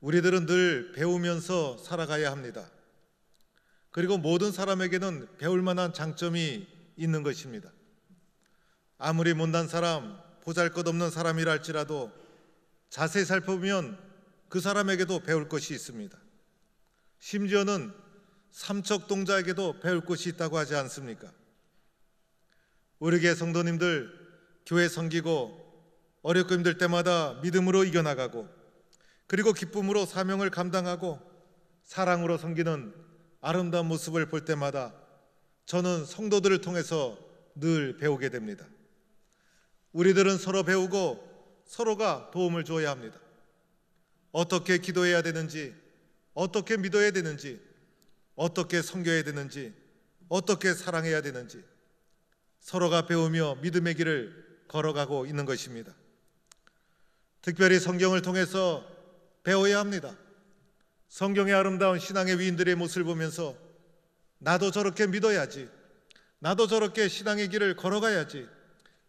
우리들은 늘 배우면서 살아가야 합니다. 그리고 모든 사람에게는 배울 만한 장점이 있는 것입니다. 아무리 못난 사람, 보잘것없는 사람이라 할지라도 자세히 살펴보면 그 사람에게도 배울 것이 있습니다. 심지어는 삼척동자에게도 배울 것이 있다고 하지 않습니까? 우리 교회 성도님들 교회 섬기고 어렵고 힘들 때마다 믿음으로 이겨나가고 그리고 기쁨으로 사명을 감당하고 사랑으로 섬기는 아름다운 모습을 볼 때마다 저는 성도들을 통해서 늘 배우게 됩니다. 우리들은 서로 배우고 서로가 도움을 주어야 합니다. 어떻게 기도해야 되는지, 어떻게 믿어야 되는지, 어떻게 섬겨야 되는지, 어떻게 사랑해야 되는지 서로가 배우며 믿음의 길을 걸어가고 있는 것입니다. 특별히 성경을 통해서 배워야 합니다. 성경의 아름다운 신앙의 위인들의 모습을 보면서 나도 저렇게 믿어야지, 나도 저렇게 신앙의 길을 걸어가야지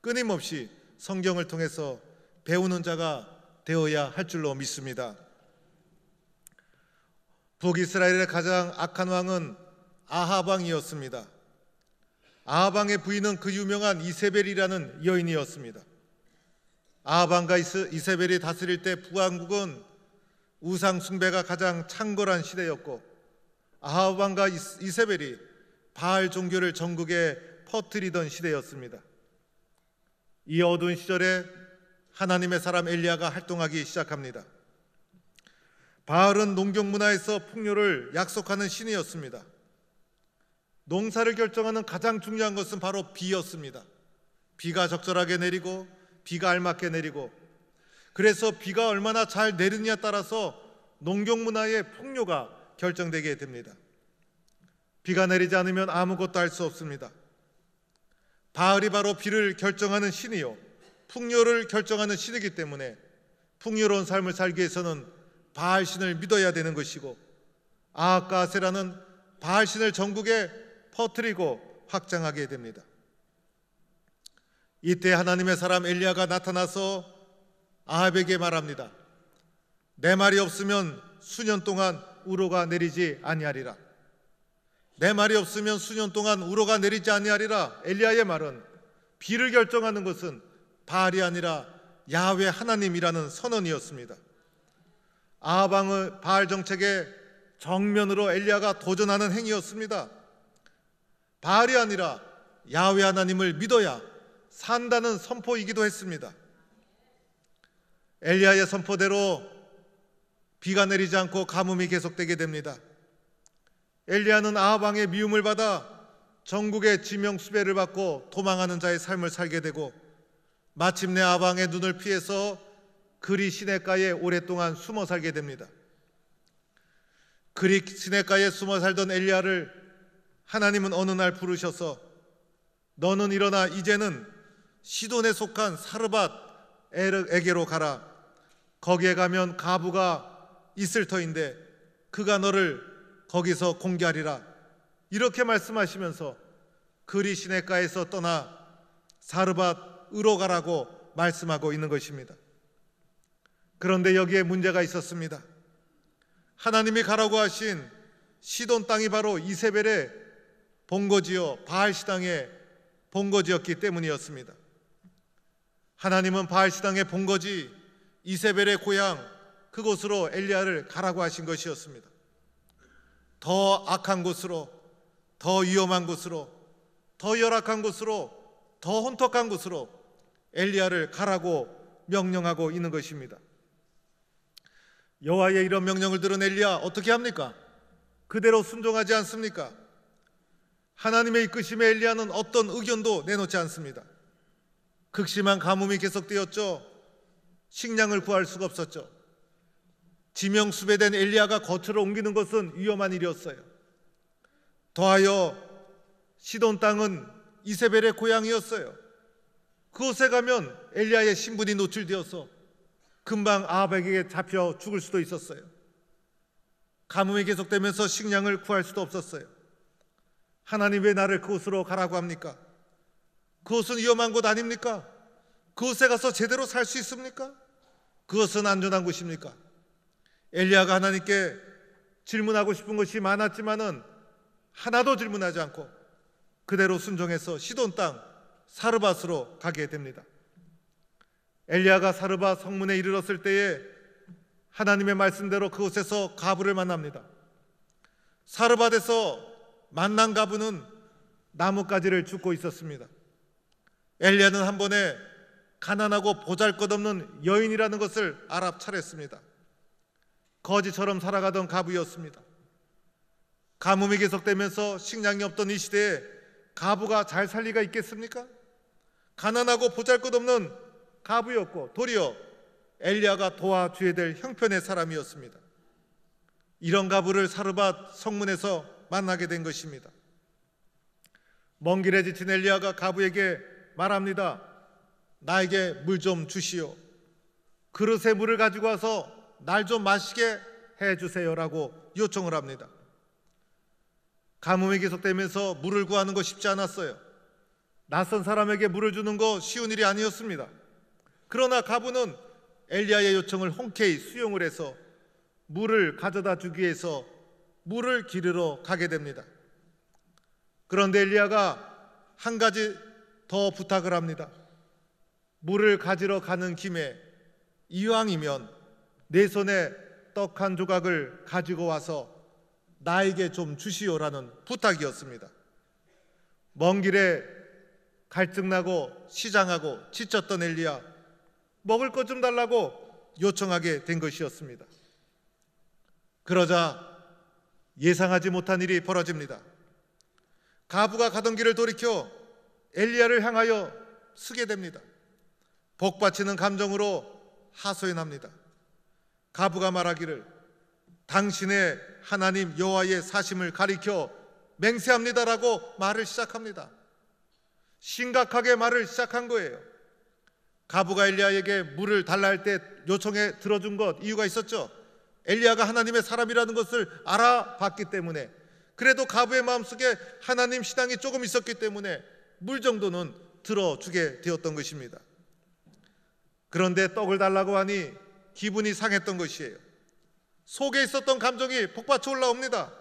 끊임없이 성경을 통해서 배우는 자가 되어야 할 줄로 믿습니다. 북이스라엘의 가장 악한 왕은 아합 왕이었습니다. 아합 왕의 부인은 그 유명한 이세벨이라는 여인이었습니다. 아합 왕과 이세벨이 다스릴 때 북왕국은 우상 숭배가 가장 창궐한 시대였고 아합 왕과 이세벨이 바알 종교를 전국에 퍼뜨리던 시대였습니다. 이 어두운 시절에 하나님의 사람 엘리야가 활동하기 시작합니다. 바알은 농경 문화에서 풍요를 약속하는 신이었습니다. 농사를 결정하는 가장 중요한 것은 바로 비였습니다. 비가 적절하게 내리고 비가 알맞게 내리고 그래서 비가 얼마나 잘 내리느냐에 따라서 농경 문화의 풍요가 결정되게 됩니다. 비가 내리지 않으면 아무것도 할 수 없습니다. 바알이 바로 비를 결정하는 신이요 풍요를 결정하는 신이기 때문에 풍요로운 삶을 살기 위해서는 바알 신을 믿어야 되는 것이고 아합과 아세라는 바알 신을 전국에 퍼뜨리고 확장하게 됩니다. 이때 하나님의 사람 엘리야가 나타나서 아합에게 말합니다. 내 말이 없으면 수년 동안 우로가 내리지 아니하리라. 내 말이 없으면 수년 동안 우로가 내리지 아니하리라. 엘리야의 말은 비를 결정하는 것은 바알이 아니라 야훼 하나님이라는 선언이었습니다. 아합 왕의 바알 정책에 정면으로 엘리야가 도전하는 행위였습니다. 바알이 아니라 야훼 하나님을 믿어야 산다는 선포이기도 했습니다. 엘리야의 선포대로 비가 내리지 않고 가뭄이 계속되게 됩니다. 엘리야는 아합 왕의 미움을 받아 전국의 지명 수배를 받고 도망하는 자의 삶을 살게 되고 마침내 아합 왕의 눈을 피해서 그리 시냇가에 오랫동안 숨어 살게 됩니다. 그리 시냇가에 숨어 살던 엘리야를 하나님은 어느 날 부르셔서 너는 일어나 이제는 시돈에 속한 사르밧에게로 가라. 거기에 가면 가부가 있을 터인데 그가 너를 거기서 공개하리라. 이렇게 말씀하시면서 그리 시냇가에서 떠나 사르밧으로 가라고 말씀하고 있는 것입니다. 그런데 여기에 문제가 있었습니다. 하나님이 가라고 하신 시돈 땅이 바로 이세벨의 본거지요 바알 시당의 본거지였기 때문이었습니다. 하나님은 바알 시당의 본거지 이세벨의 고향 그곳으로 엘리야를 가라고 하신 것이었습니다. 더 악한 곳으로, 더 위험한 곳으로, 더 열악한 곳으로, 더 혼탁한 곳으로 엘리야를 가라고 명령하고 있는 것입니다. 여호와의 이런 명령을 들은 엘리야 어떻게 합니까? 그대로 순종하지 않습니까? 하나님의 이끄심에 엘리야는 어떤 의견도 내놓지 않습니다. 극심한 가뭄이 계속되었죠. 식량을 구할 수가 없었죠. 지명수배된 엘리야가 거처를 옮기는 것은 위험한 일이었어요. 더하여 시돈 땅은 이세벨의 고향이었어요. 그곳에 가면 엘리야의 신분이 노출되어서 금방 아합에게 잡혀 죽을 수도 있었어요. 가뭄이 계속되면서 식량을 구할 수도 없었어요. 하나님 왜 나를 그곳으로 가라고 합니까? 그곳은 위험한 곳 아닙니까? 그곳에 가서 제대로 살 수 있습니까? 그것은 안전한 곳입니까? 엘리야가 하나님께 질문하고 싶은 것이 많았지만은 하나도 질문하지 않고 그대로 순종해서 시돈 땅 사르밧으로 가게 됩니다. 엘리야가 사르밧 성문에 이르렀을 때에 하나님의 말씀대로 그곳에서 가부를 만납니다. 사르밧에서 만난 가부는 나뭇가지를 줍고 있었습니다. 엘리야는 한 번에 가난하고 보잘것없는 여인이라는 것을 알아차렸습니다. 거지처럼 살아가던 가부였습니다. 가뭄이 계속되면서 식량이 없던 이 시대에 가부가 잘 살 리가 있겠습니까? 가난하고 보잘것없는 가부였고 도리어 엘리야가 도와줘야 될 형편의 사람이었습니다. 이런 가부를 사르밧 성문에서 만나게 된 것입니다. 먼 길에 지친 엘리야가 가부에게 말합니다. 나에게 물 좀 주시오. 그릇에 물을 가지고 와서 날 좀 마시게 해주세요라고 요청을 합니다. 가뭄이 계속되면서 물을 구하는 거 쉽지 않았어요. 낯선 사람에게 물을 주는 거 쉬운 일이 아니었습니다. 그러나 가부는 엘리야의 요청을 흔쾌히 수용을 해서 물을 가져다 주기 위해서 물을 기르러 가게 됩니다. 그런데 엘리야가 한 가지 더 부탁을 합니다. 물을 가지러 가는 김에 이왕이면 내 손에 떡 한 조각을 가지고 와서 나에게 좀 주시오라는 부탁이었습니다. 먼 길에 갈증나고 시장하고 지쳤던 엘리야, 먹을 것 좀 달라고 요청하게 된 것이었습니다. 그러자 예상하지 못한 일이 벌어집니다. 가부가 가던 길을 돌이켜 엘리야를 향하여 쓰게 됩니다. 복받치는 감정으로 하소연합니다. 가부가 말하기를 당신의 하나님 여호와의 사심을 가리켜 맹세합니다라고 말을 시작합니다. 심각하게 말을 시작한 거예요. 가부가 엘리야에게 물을 달라 할 때 요청에 들어준 것 이유가 있었죠. 엘리야가 하나님의 사람이라는 것을 알아봤기 때문에, 그래도 가부의 마음속에 하나님 신앙이 조금 있었기 때문에 물 정도는 들어주게 되었던 것입니다. 그런데 떡을 달라고 하니 기분이 상했던 것이에요. 속에 있었던 감정이 복받쳐 올라옵니다.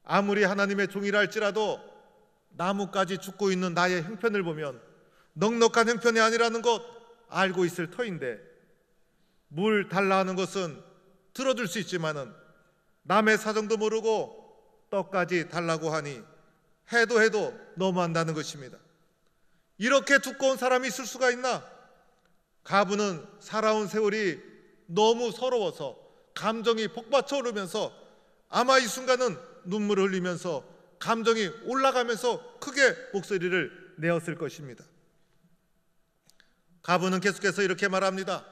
아무리 하나님의 종이라 할지라도 나뭇가지 죽고 있는 나의 형편을 보면 넉넉한 형편이 아니라는 것 알고 있을 터인데, 물 달라 하는 것은 들어줄 수 있지만은 남의 사정도 모르고 떡까지 달라고 하니 해도 너무한다는 것입니다. 이렇게 두꺼운 사람이 있을 수가 있나? 가부는 살아온 세월이 너무 서러워서 감정이 복받쳐 오르면서 아마 이 순간은 눈물을 흘리면서 감정이 올라가면서 크게 목소리를 내었을 것입니다. 가부는 계속해서 이렇게 말합니다.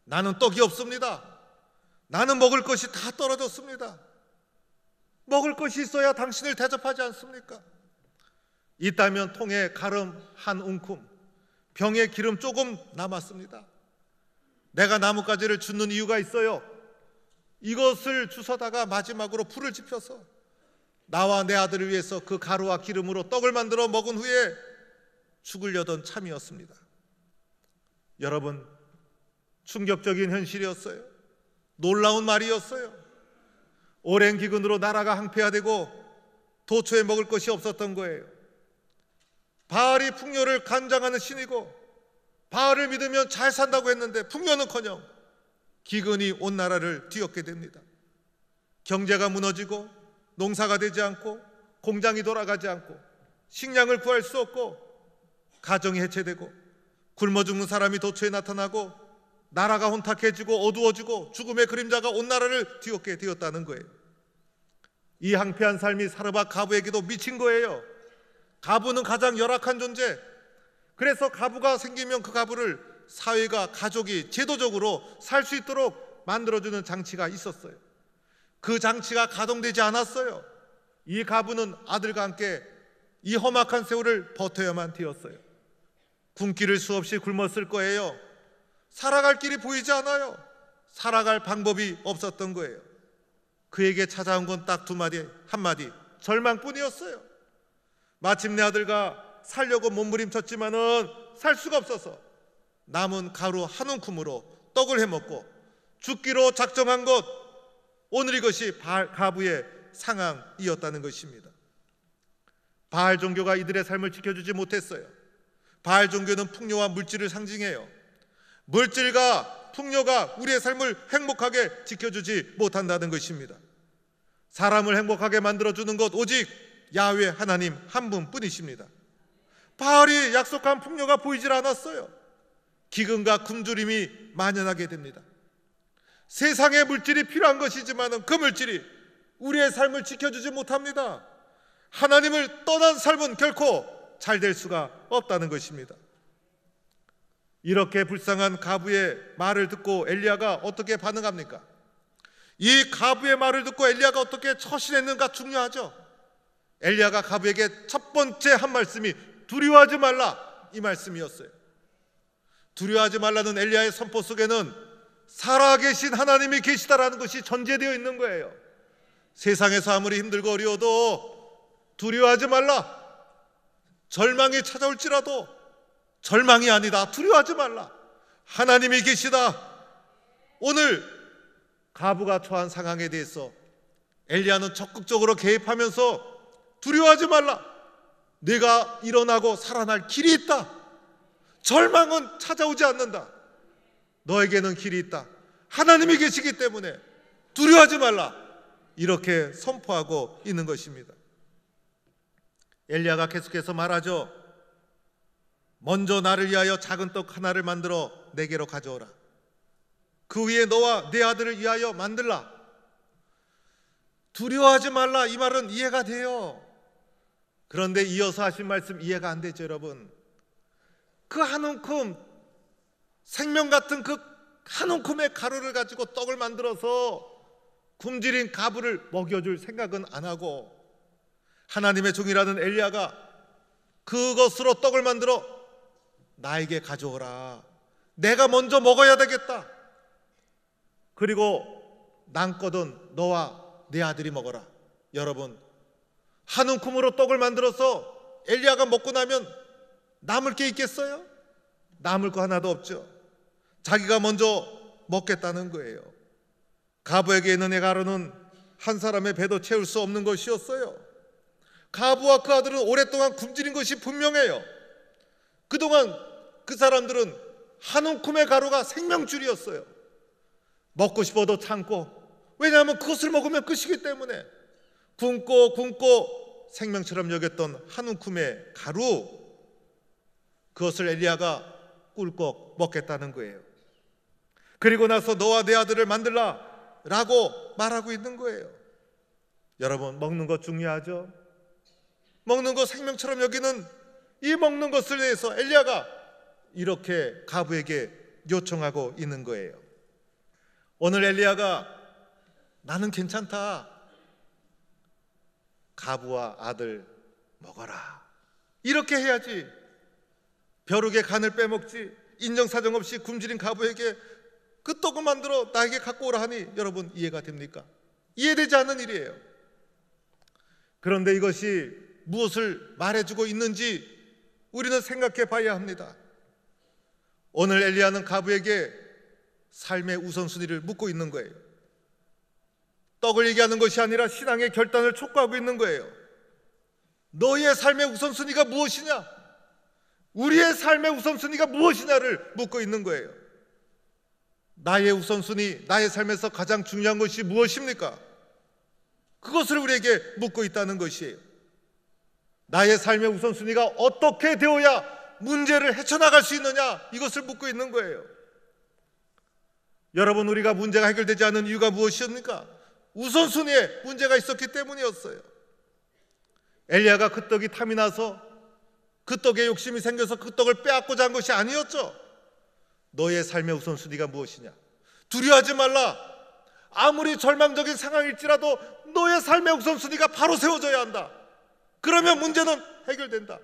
나는 떡이 없습니다. 나는 먹을 것이 다 떨어졌습니다. 먹을 것이 있어야 당신을 대접하지 않습니까? 있다면 통에 가름 한 웅큼, 병에 기름 조금 남았습니다. 내가 나뭇가지를 줍는 이유가 있어요. 이것을 주워다가 마지막으로 불을 지펴서 나와 내 아들을 위해서 그 가루와 기름으로 떡을 만들어 먹은 후에 죽으려던 참이었습니다. 여러분, 충격적인 현실이었어요. 놀라운 말이었어요. 오랜 기근으로 나라가 항폐화되고 도초에 먹을 것이 없었던 거예요. 바알이 풍요를 간장하는 신이고 바알을 믿으면 잘 산다고 했는데 풍요는커녕 기근이 온 나라를 뒤엎게 됩니다. 경제가 무너지고 농사가 되지 않고 공장이 돌아가지 않고 식량을 구할 수 없고 가정이 해체되고 굶어 죽는 사람이 도처에 나타나고 나라가 혼탁해지고 어두워지고 죽음의 그림자가 온 나라를 뒤엎게 되었다는 거예요. 이 항폐한 삶이 사르밧 가부에게도 미친 거예요. 가부는 가장 열악한 존재. 그래서 가부가 생기면 그 가부를 사회가 가족이 제도적으로 살 수 있도록 만들어주는 장치가 있었어요. 그 장치가 가동되지 않았어요. 이 가부는 아들과 함께 이 험악한 세월을 버텨야만 되었어요. 굶기를 수없이 굶었을 거예요. 살아갈 길이 보이지 않아요. 살아갈 방법이 없었던 거예요. 그에게 찾아온 건 딱 두 마디, 한마디, 절망뿐이었어요. 마침내 아들과 살려고 몸부림쳤지만은 살 수가 없어서 남은 가루 한 움큼으로 떡을 해먹고 죽기로 작정한 것, 오늘 이것이 가부의 상황이었다는 것입니다. 바알 종교가 이들의 삶을 지켜주지 못했어요. 바알 종교는 풍요와 물질을 상징해요. 물질과 풍요가 우리의 삶을 행복하게 지켜주지 못한다는 것입니다. 사람을 행복하게 만들어주는 것 오직 야훼 하나님 한 분뿐이십니다. 바알이 약속한 풍요가 보이질 않았어요. 기근과 굶주림이 만연하게 됩니다. 세상의 물질이 필요한 것이지만 그 물질이 우리의 삶을 지켜주지 못합니다. 하나님을 떠난 삶은 결코 잘 될 수가 없다는 것입니다. 이렇게 불쌍한 가부의 말을 듣고 엘리야가 어떻게 반응합니까? 이 가부의 말을 듣고 엘리야가 어떻게 처신했는가 중요하죠. 엘리야가 가부에게 첫 번째 한 말씀이 두려워하지 말라, 이 말씀이었어요. 두려워하지 말라는 엘리야의 선포 속에는 살아계신 하나님이 계시다라는 것이 전제되어 있는 거예요. 세상에서 아무리 힘들고 어려워도 두려워하지 말라. 절망이 찾아올지라도 절망이 아니다. 두려워하지 말라. 하나님이 계시다. 오늘 가부가 처한 상황에 대해서 엘리야는 적극적으로 개입하면서 두려워하지 말라. 내가 일어나고 살아날 길이 있다. 절망은 찾아오지 않는다. 너에게는 길이 있다. 하나님이 계시기 때문에 두려워하지 말라. 이렇게 선포하고 있는 것입니다. 엘리야가 계속해서 말하죠. 먼저 나를 위하여 작은 떡 하나를 만들어 내게로 가져오라. 그 위에 너와 내 아들을 위하여 만들라. 두려워하지 말라, 이 말은 이해가 돼요. 그런데 이어서 하신 말씀 이해가 안 되죠, 여러분. 그 한 움큼, 생명 같은 그 한 움큼의 가루를 가지고 떡을 만들어서 굶주린 가부를 먹여줄 생각은 안 하고 하나님의 종이라는 엘리야가 그것으로 떡을 만들어 나에게 가져오라. 내가 먼저 먹어야 되겠다. 그리고 남거든 너와 내 아들이 먹어라. 여러분, 한 움큼으로 떡을 만들어서 엘리야가 먹고 나면 남을 게 있겠어요? 남을 거 하나도 없죠. 자기가 먼저 먹겠다는 거예요. 가부에게 있는 이 가루는 한 사람의 배도 채울 수 없는 것이었어요. 가부와 그 아들은 오랫동안 굶주린 것이 분명해요. 그동안 그 사람들은 한 움큼의 가루가 생명줄이었어요. 먹고 싶어도 참고, 왜냐하면 그것을 먹으면 끝이기 때문에 굶고 생명처럼 여겼던 한 움큼의 가루, 그것을 엘리야가 꿀꺽 먹겠다는 거예요. 그리고 나서 너와 내 아들을 만들라 라고 말하고 있는 거예요. 여러분, 먹는 것 중요하죠? 먹는 것 생명처럼 여기는 이 먹는 것을 위해서 엘리야가 이렇게 가부에게 요청하고 있는 거예요. 오늘 엘리야가 나는 괜찮다, 가부와 아들 먹어라, 이렇게 해야지 벼룩의 간을 빼먹지 인정사정 없이 굶주린 가부에게 그 떡을 만들어 나에게 갖고 오라 하니 여러분, 이해가 됩니까? 이해되지 않는 일이에요. 그런데 이것이 무엇을 말해주고 있는지 우리는 생각해 봐야 합니다. 오늘 엘리야는 가부에게 삶의 우선순위를 묻고 있는 거예요. 떡을 얘기하는 것이 아니라 신앙의 결단을 촉구하고 있는 거예요. 너의 삶의 우선순위가 무엇이냐? 우리의 삶의 우선순위가 무엇이냐를 묻고 있는 거예요. 나의 우선순위, 나의 삶에서 가장 중요한 것이 무엇입니까? 그것을 우리에게 묻고 있다는 것이에요. 나의 삶의 우선순위가 어떻게 되어야 문제를 헤쳐나갈 수 있느냐, 이것을 묻고 있는 거예요. 여러분, 우리가 문제가 해결되지 않은 이유가 무엇이었습니까? 우선순위에 문제가 있었기 때문이었어요. 엘리야가 그 떡이 탐이 나서 그 떡에 욕심이 생겨서 그 떡을 빼앗고자 한 것이 아니었죠. 너의 삶의 우선순위가 무엇이냐? 두려워하지 말라. 아무리 절망적인 상황일지라도 너의 삶의 우선순위가 바로 세워져야 한다. 그러면 문제는 해결된다.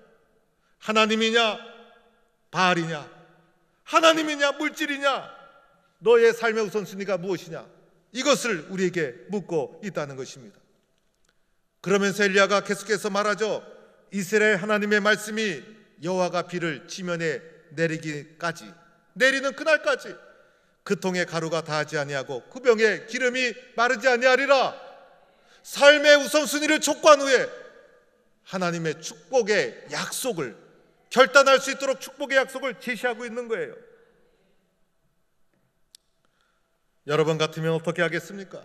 하나님이냐 바알이냐, 하나님이냐 물질이냐, 너의 삶의 우선순위가 무엇이냐, 이것을 우리에게 묻고 있다는 것입니다. 그러면서 엘리야가 계속해서 말하죠. 이스라엘 하나님의 말씀이 여호와가 비를 지면에 내리기까지, 내리는 그날까지 그 통에 가루가 다하지 아니하고 그 병에 기름이 마르지 아니하리라. 삶의 우선순위를 촉구한 후에 하나님의 축복의 약속을 결단할 수 있도록 축복의 약속을 제시하고 있는 거예요. 여러분 같으면 어떻게 하겠습니까?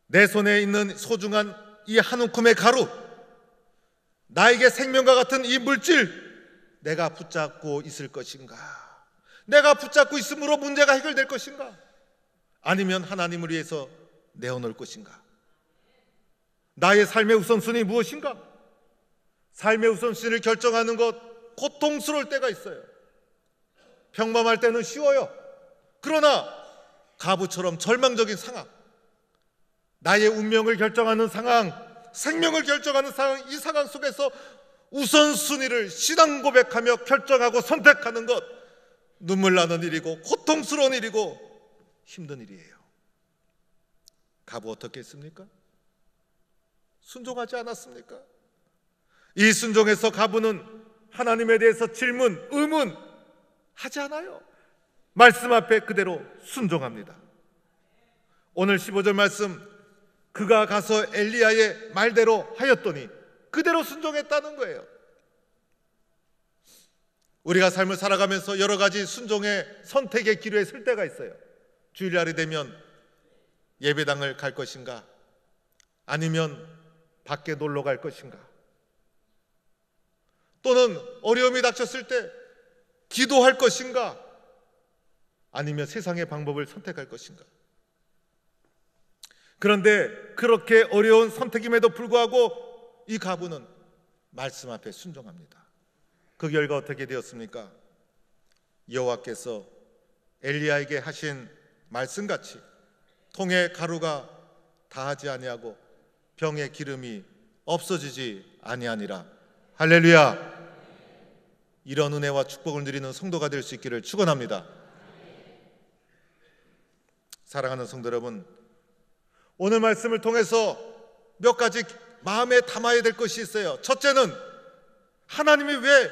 내 손에 있는 소중한 이 한 움큼의 가루, 나에게 생명과 같은 이 물질, 내가 붙잡고 있을 것인가? 내가 붙잡고 있음으로 문제가 해결될 것인가? 아니면 하나님을 위해서 내어놓을 것인가? 나의 삶의 우선순위 무엇인가? 삶의 우선순위를 결정하는 것 고통스러울 때가 있어요. 평범할 때는 쉬워요. 그러나 가부처럼 절망적인 상황, 나의 운명을 결정하는 상황, 생명을 결정하는 상황, 이 상황 속에서 우선순위를 신앙 고백하며 결정하고 선택하는 것, 눈물 나는 일이고 고통스러운 일이고 힘든 일이에요. 가부 어떻게 했습니까? 순종하지 않았습니까? 이 순종에서 가부는 하나님에 대해서 질문, 의문 하지 않아요. 말씀 앞에 그대로 순종합니다. 오늘 15절 말씀, 그가 가서 엘리야의 말대로 하였더니 그대로 순종했다는 거예요. 우리가 삶을 살아가면서 여러 가지 순종의 선택의 기로에 설 때가 있어요. 주일날이 되면 예배당을 갈 것인가? 아니면 밖에 놀러 갈 것인가? 또는 어려움이 닥쳤을 때 기도할 것인가? 아니면 세상의 방법을 선택할 것인가? 그런데 그렇게 어려운 선택임에도 불구하고 이 가부는 말씀 앞에 순종합니다. 그 결과 어떻게 되었습니까? 여호와께서 엘리야에게 하신 말씀같이 통에 가루가 다하지 아니하고 병에 기름이 없어지지 아니하니라. 할렐루야. 이런 은혜와 축복을 누리는 성도가 될 수 있기를 축원합니다. 사랑하는 성도 여러분, 오늘 말씀을 통해서 몇 가지 마음에 담아야 될 것이 있어요. 첫째는 하나님이 왜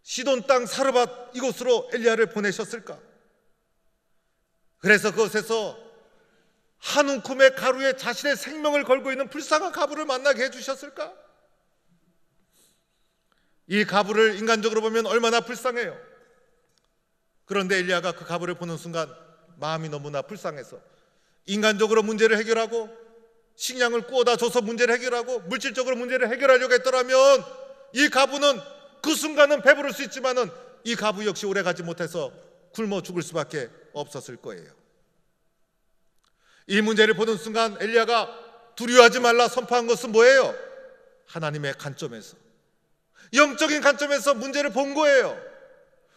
시돈 땅 사르밧 이곳으로 엘리야를 보내셨을까? 그래서 그곳에서 한 움큼의 가루에 자신의 생명을 걸고 있는 불쌍한 가부를 만나게 해주셨을까? 이 가부를 인간적으로 보면 얼마나 불쌍해요. 그런데 엘리야가 그 가부를 보는 순간 마음이 너무나 불쌍해서 인간적으로 문제를 해결하고 식량을 구워다 줘서 문제를 해결하고 물질적으로 문제를 해결하려고 했더라면 이 가부는 그 순간은 배부를 수 있지만은 이 가부 역시 오래가지 못해서 굶어 죽을 수밖에 없었을 거예요. 이 문제를 보는 순간 엘리야가 두려워하지 말라 선포한 것은 뭐예요? 하나님의 관점에서, 영적인 관점에서 문제를 본 거예요.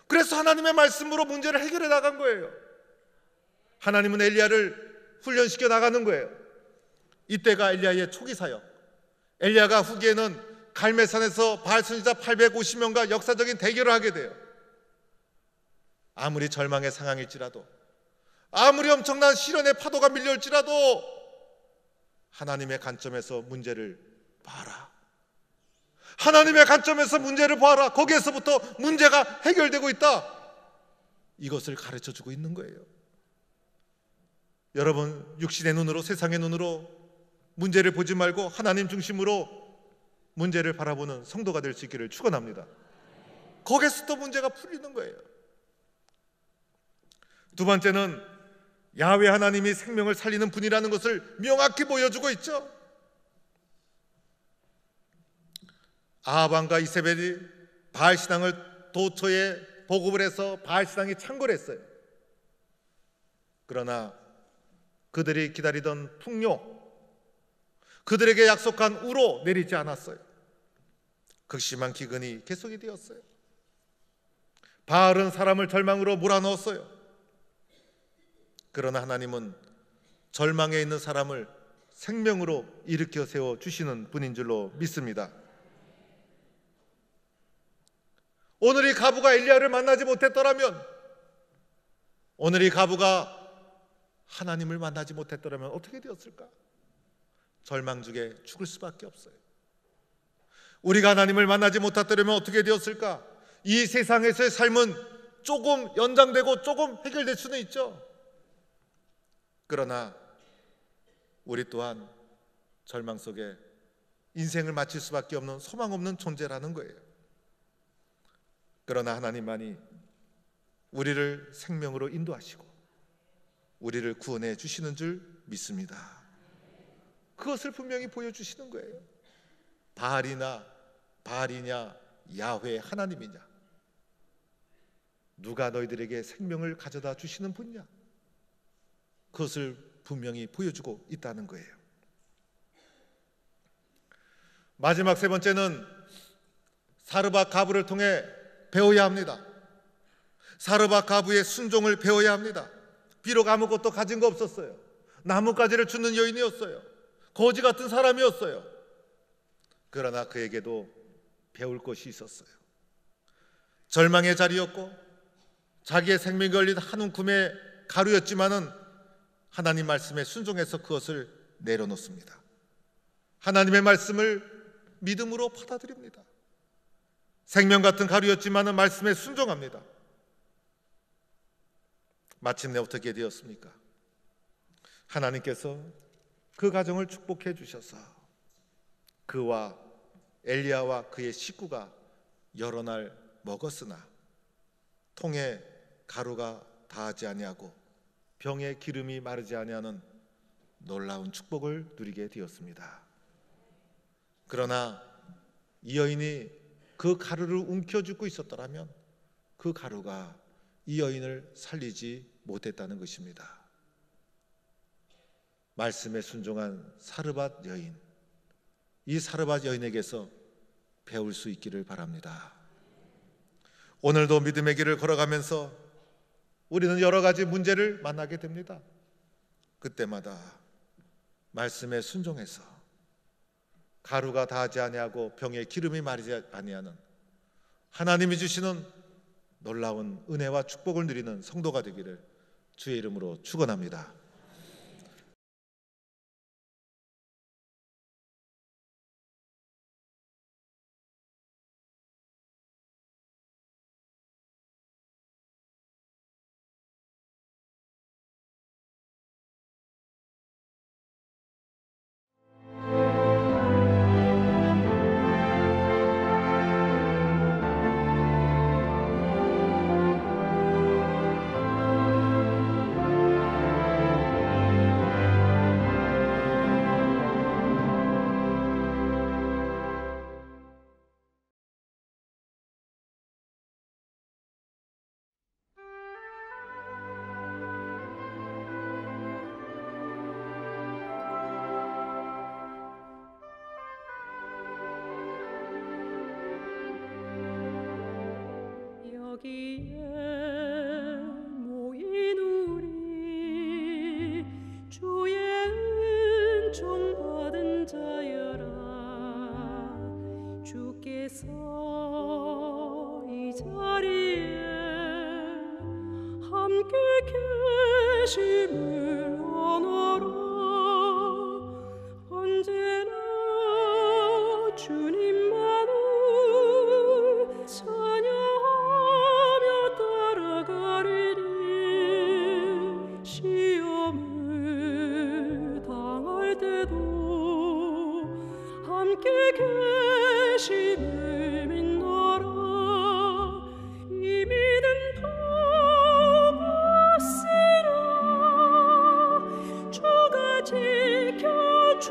그래서 하나님의 말씀으로 문제를 해결해 나간 거예요. 하나님은 엘리야를 훈련시켜 나가는 거예요. 이때가 엘리야의 초기 사역. 엘리야가 후기에는 갈멜산에서 바알 선지자 850명과 역사적인 대결을 하게 돼요. 아무리 절망의 상황일지라도, 아무리 엄청난 시련의 파도가 밀려올지라도 하나님의 관점에서 문제를 봐라. 하나님의 관점에서 문제를 봐라. 거기에서부터 문제가 해결되고 있다. 이것을 가르쳐주고 있는 거예요. 여러분, 육신의 눈으로, 세상의 눈으로 문제를 보지 말고 하나님 중심으로 문제를 바라보는 성도가 될 수 있기를 축원합니다. 거기서 또 문제가 풀리는 거예요. 두 번째는 야훼 하나님이 생명을 살리는 분이라는 것을 명확히 보여주고 있죠. 아합 왕과 이세벨이 바알 신앙을 도처에 보급을 해서 바알 신앙이 창궐 했어요. 그러나 그들이 기다리던 풍요, 그들에게 약속한 우로 내리지 않았어요. 극심한 기근이 계속이 되었어요. 바알은 사람을 절망으로 몰아넣었어요. 그러나 하나님은 절망에 있는 사람을 생명으로 일으켜 세워 주시는 분인 줄로 믿습니다. 오늘 이 가부가 엘리야를 만나지 못했더라면, 오늘 이 가부가 하나님을 만나지 못했더라면 어떻게 되었을까? 절망 중에 죽을 수밖에 없어요. 우리가 하나님을 만나지 못했더라면 어떻게 되었을까? 이 세상에서의 삶은 조금 연장되고 조금 해결될 수는 있죠. 그러나 우리 또한 절망 속에 인생을 마칠 수밖에 없는 소망 없는 존재라는 거예요. 그러나 하나님만이 우리를 생명으로 인도하시고 우리를 구원해 주시는 줄 믿습니다. 그것을 분명히 보여주시는 거예요. 바알이냐 야훼 하나님이냐, 누가 너희들에게 생명을 가져다 주시는 분이냐, 그것을 분명히 보여주고 있다는 거예요. 마지막 세 번째는 사르밧 가부를 통해 배워야 합니다. 사르밧 가부의 순종을 배워야 합니다. 비록 아무것도 가진 거 없었어요. 나뭇가지를 주는 여인이었어요. 거지 같은 사람이었어요. 그러나 그에게도 배울 것이 있었어요. 절망의 자리였고 자기의 생명이 걸린 한 움큼의 가루였지만은 하나님 말씀에 순종해서 그것을 내려놓습니다. 하나님의 말씀을 믿음으로 받아들입니다. 생명 같은 가루였지만은 말씀에 순종합니다. 마침내 어떻게 되었습니까? 하나님께서 그 가정을 축복해 주셔서 그와 엘리야와 그의 식구가 여러 날 먹었으나 통에 가루가 다하지 아니하고 병에 기름이 마르지 아니하는 놀라운 축복을 누리게 되었습니다. 그러나 이 여인이 그 가루를 움켜쥐고 있었더라면 그 가루가 이 여인을 살리지 못했다는 것입니다. 말씀에 순종한 사르밧 여인, 이 사르밧 여인에게서 배울 수 있기를 바랍니다. 오늘도 믿음의 길을 걸어가면서 우리는 여러 가지 문제를 만나게 됩니다. 그때마다 말씀에 순종해서 가루가 다하지 아니하고 병에 기름이 마르지 아니하는 하나님이 주시는 놀라운 은혜와 축복을 누리는 성도가 되기를 주의 이름으로 축원합니다. 여기에 모인 우리 주의 은총 받은 자여라. 주께서 이 자리에 함께 계심을 원하라. 언제나 주님만을 찬양하며 따라가리니 시험을 당할 때도 함께 계심을 믿노라. 이 믿음 보았으라. 주가 지켜주시